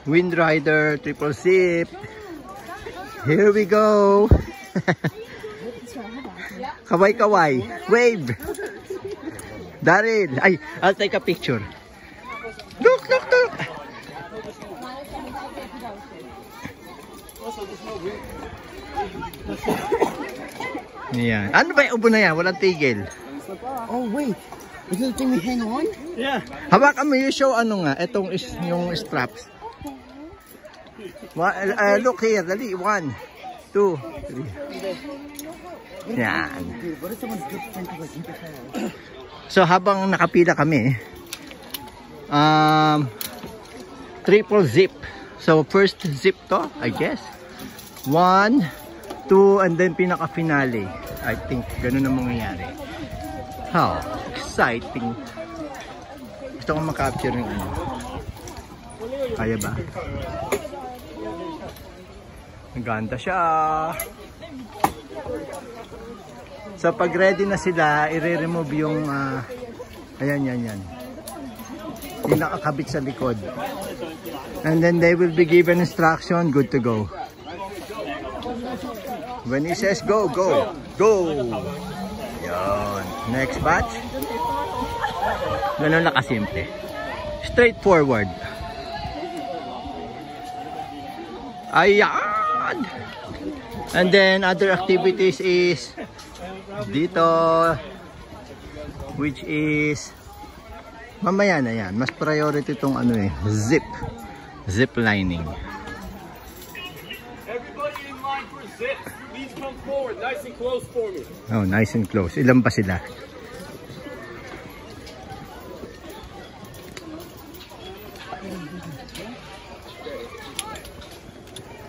Wind Rider, triple zip. Here we go. Kaway-kaway. Wave. Daryl. Ay, I'll take a picture. Look, look, look. Yan. Ano ba yung ubo na yan? Walang tigil. Oh, wait. Is it the thing we hang on? Yeah. Hawakan mo yung show ano nga. Itong is yung straps. Look here. Dali. 1, 2, 3. Yan. So habang nakapila kami, triple zip. So first zip to, I guess. 1, 2, and then pinaka-finale. I think ganun ang mangyayari. How exciting. Gusto kong makapture yung ano. Kaya ba? Maganda siya. So pag ready na sila, i-remove yung ayan, yan. Yung nakakabit sa likod. And then they will be given instruction, good to go. When he says go, go, go. Yan. Next batch. Ganun lang kasimple. Straightforward. Ayan. And then other activities is dito, which is mamaya na yan. Mas priority itong ano eh, zip lining. Everybody in line for zip. Please come forward, nice and close for me. Oh, nice and close. Ilan pa sila?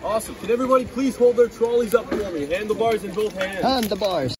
Awesome. Can everybody please hold their trolleys up for me? Handlebars in both hands. Handlebars.